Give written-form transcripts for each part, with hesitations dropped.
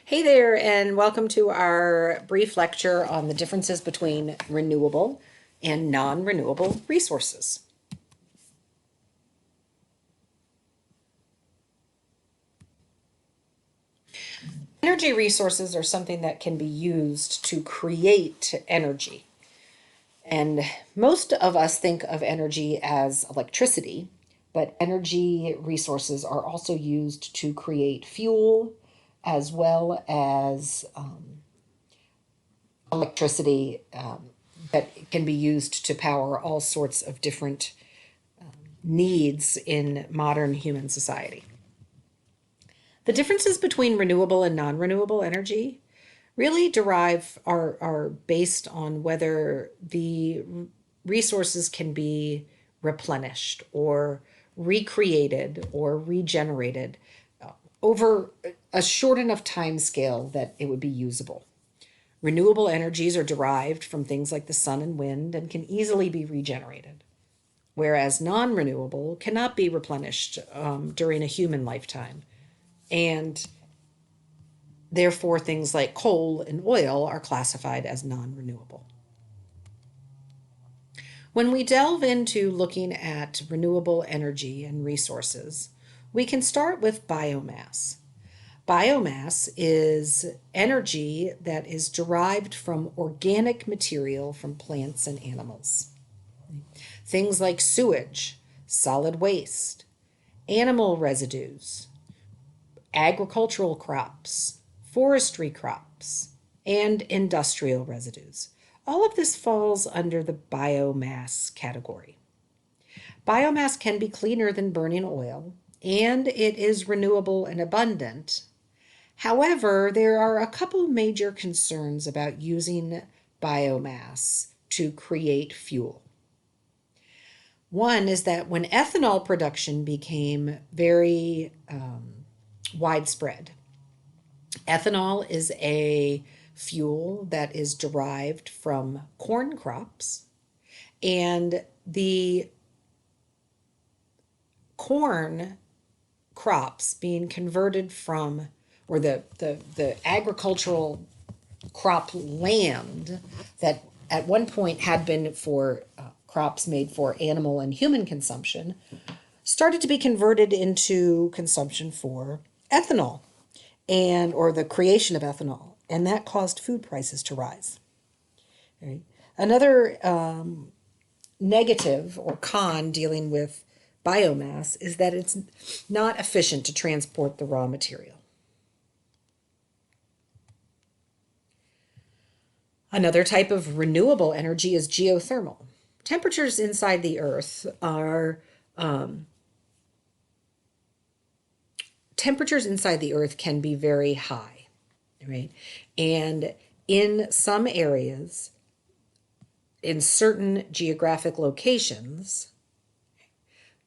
Hey there, and welcome to our brief lecture on the differences between renewable and non-renewable resources. Energy resources are something that can be used to create energy. And most of us think of energy as electricity, but energy resources are also used to create fuel as well as electricity that can be used to power all sorts of different needs in modern human society. The differences between renewable and non-renewable energy really are based on whether the resources can be replenished or recreated or regenerated over a short enough time scale that it would be usable. Renewable energies are derived from things like the sun and wind and can easily be regenerated, whereas non-renewable cannot be replenished during a human lifetime. And therefore, things like coal and oil are classified as non-renewable. When we delve into looking at renewable energy and resources, we can start with biomass. Biomass is energy that is derived from organic material from plants and animals. Things like sewage, solid waste, animal residues, agricultural crops, forestry crops, and industrial residues. All of this falls under the biomass category. Biomass can be cleaner than burning oil, and it is renewable and abundant. However, there are a couple major concerns about using biomass to create fuel. One is that when ethanol production became very widespread, ethanol is a fuel that is derived from corn crops, and the corn crops being converted from, or the agricultural crop land that at one point had been for crops made for animal and human consumption, started to be converted into consumption for ethanol and or the creation of ethanol, and that caused food prices to rise. Right? Another negative or con dealing with biomass is that it's not efficient to transport the raw material. Another type of renewable energy is geothermal. Temperatures inside the earth can be very high, right? And in some areas, in certain geographic locations,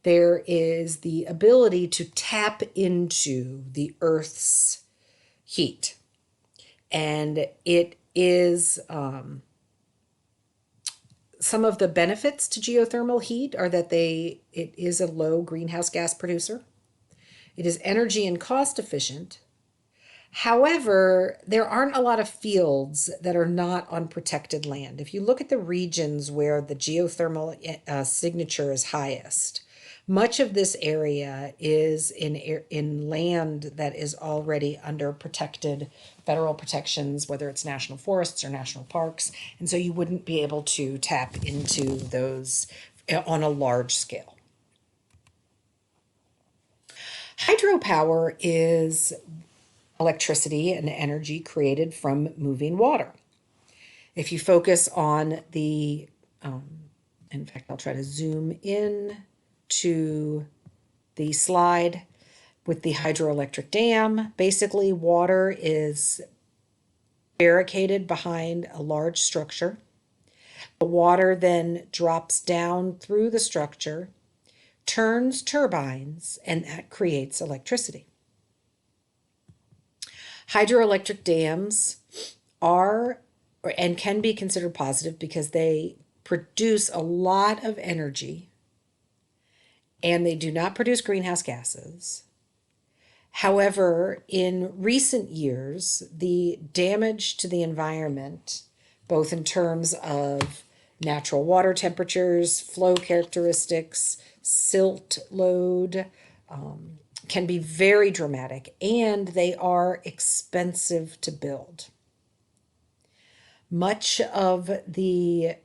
there is the ability to tap into the Earth's heat. And it is some of the benefits to geothermal heat are that it is a low greenhouse gas producer. It is energy and cost efficient. However, there aren't a lot of fields that are not on protected land. If you look at the regions where the geothermal signature is highest, much of this area is in land that is already under protected federal protections, whether it's national forests or national parks, and so you wouldn't be able to tap into those on a large scale. Hydropower is electricity and energy created from moving water. If you focus on in fact, I'll try to zoom in to the slide with the hydroelectric dam. Basically, water is barricaded behind a large structure. The water then drops down through the structure, turns turbines, and that creates electricity. Hydroelectric dams are and can be considered positive because they produce a lot of energy and they do not produce greenhouse gases. However, in recent years, the damage to the environment, both in terms of natural water temperatures, flow characteristics, silt load, can be very dramatic, and they are expensive to build. Much of the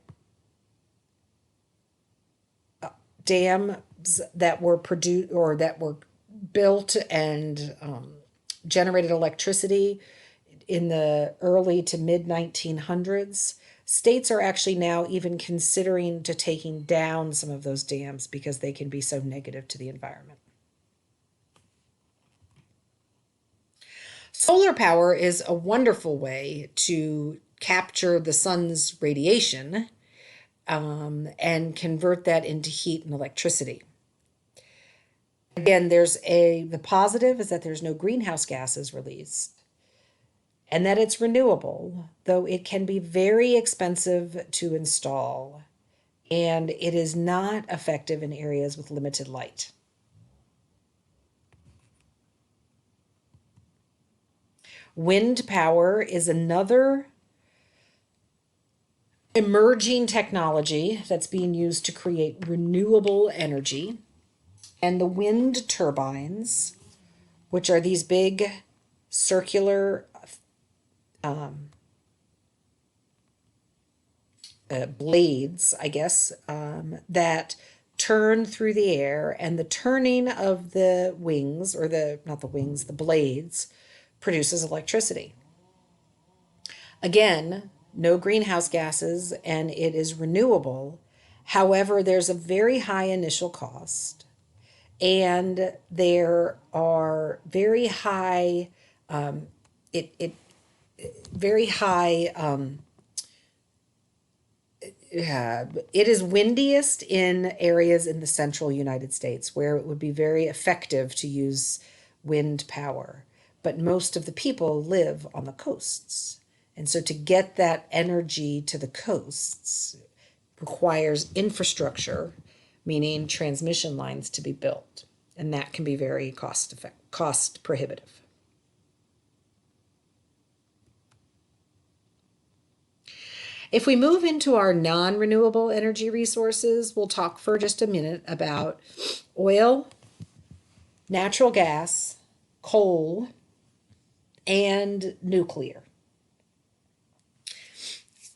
dams that were produced or that were built and generated electricity in the early to mid 1900s, states are actually now even considering to taking down some of those dams because they can be so negative to the environment. Solar power is a wonderful way to capture the sun's radiation and convert that into heat and electricity. Again, the positive is that there's no greenhouse gases released and that it's renewable, though it can be very expensive to install and it is not effective in areas with limited light. Wind power is another emerging technology that's being used to create renewable energy. And the wind turbines, which are these big circular blades, I guess, that turn through the air, and the turning of the wings, or the blades, produces electricity. Again, no greenhouse gases, and it is renewable. However, there's a very high initial cost, and there are very high, it is windiest in areas in the central United States where it would be very effective to use wind power. But most of the people live on the coasts. And so to get that energy to the coasts requires infrastructure, meaning transmission lines to be built. And that can be very cost prohibitive. If we move into our non-renewable energy resources, we'll talk for just a minute about oil, natural gas, coal, and nuclear.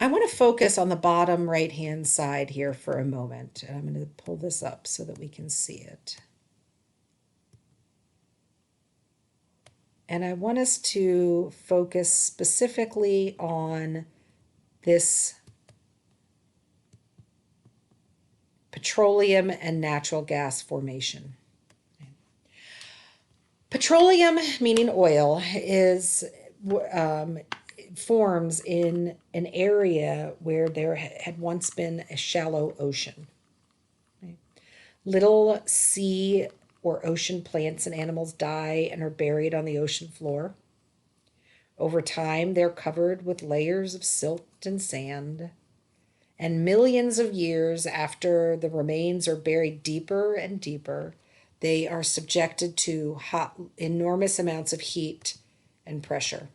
I want to focus on the bottom right-hand side here for a moment. And I'm going to pull this up so that we can see it. And I want us to focus specifically on this petroleum and natural gas formation. Petroleum, meaning oil, forms in an area where there had once been a shallow ocean. Little sea or ocean plants and animals die and are buried on the ocean floor. Over time, they're covered with layers of silt and sand. And millions of years after the remains are buried deeper and deeper, they are subjected to enormous amounts of heat and pressure.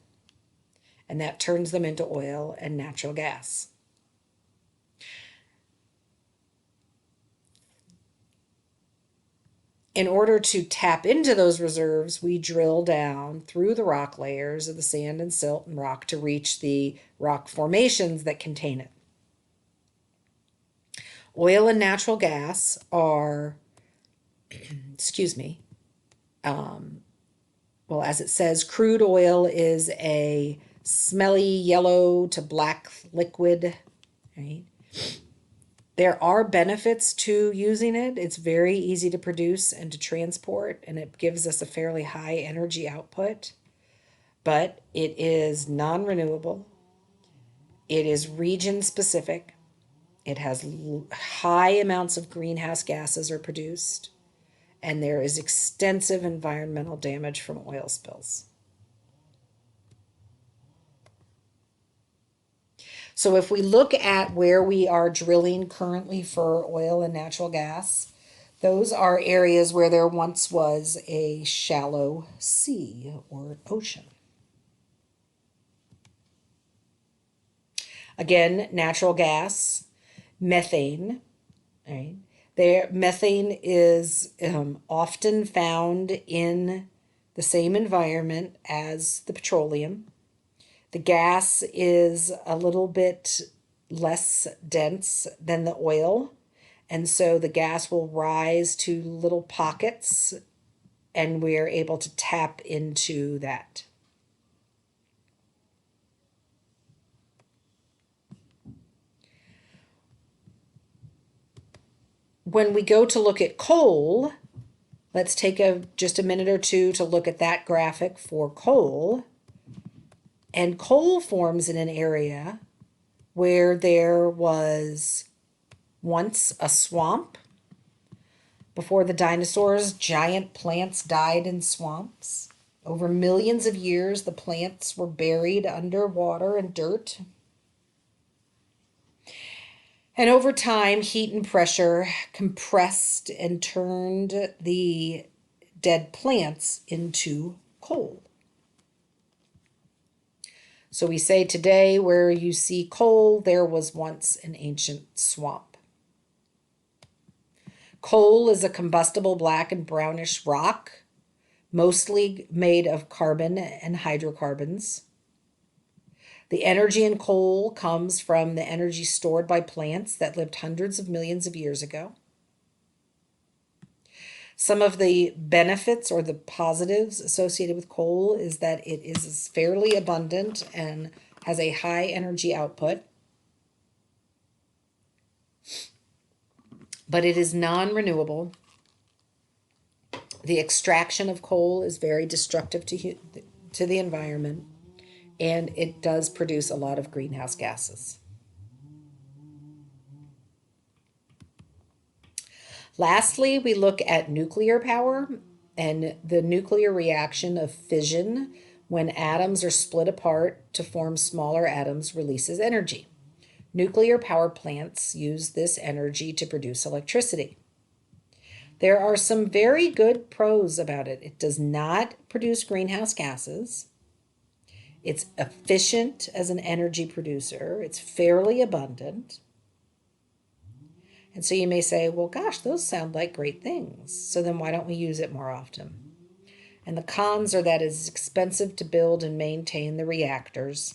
And that turns them into oil and natural gas. In order to tap into those reserves, we drill down through the rock layers of the sand and silt and rock to reach the rock formations that contain it. Oil and natural gas are, as it says, crude oil is a smelly yellow to black liquid, right? There are benefits to using it. It's very easy to produce and to transport, and it gives us a fairly high energy output. But it is non-renewable. It is region specific. It has high amounts of greenhouse gases are produced, and there is extensive environmental damage from oil spills. So if we look at where we are drilling currently for oil and natural gas, Those are areas where there once was a shallow sea or ocean. Again, natural gas, methane, right? Methane is often found in the same environment as the petroleum. The gas is a little bit less dense than the oil, and so the gas will rise to little pockets, and we're able to tap into that. When we go to look at coal, let's take just a minute or two to look at that graphic for coal. And coal forms in an area where there was once a swamp. Before the dinosaurs, giant plants died in swamps. Over millions of years, the plants were buried under water and dirt. And over time, heat and pressure compressed and turned the dead plants into coal. So we say today, where you see coal, there was once an ancient swamp. Coal is a combustible black and brownish rock, mostly made of carbon and hydrocarbons. The energy in coal comes from the energy stored by plants that lived hundreds of millions of years ago. Some of the benefits or the positives associated with coal is that it is fairly abundant and has a high energy output. But it is non-renewable. The extraction of coal is very destructive to the environment, and it does produce a lot of greenhouse gases. Lastly, we look at nuclear power and the nuclear reaction of fission. When atoms are split apart to form smaller atoms, releases energy. Nuclear power plants use this energy to produce electricity. There are some very good pros about it. It does not produce greenhouse gases. It's efficient as an energy producer. It's fairly abundant. And so you may say, well, gosh, those sound like great things. So then why don't we use it more often? And the cons are that it's expensive to build and maintain the reactors.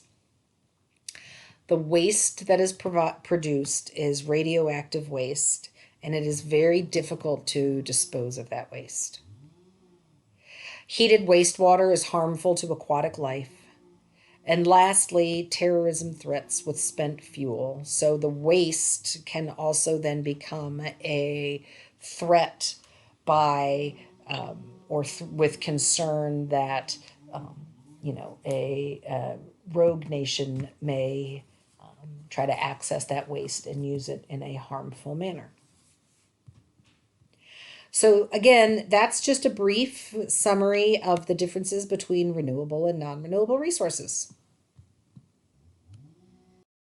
The waste that is produced is radioactive waste, and it is very difficult to dispose of that waste. Heated wastewater is harmful to aquatic life. And lastly, terrorism threats with spent fuel. So the waste can also then become a threat by with concern that a rogue nation may try to access that waste and use it in a harmful manner. So again, that's just a brief summary of the differences between renewable and non-renewable resources.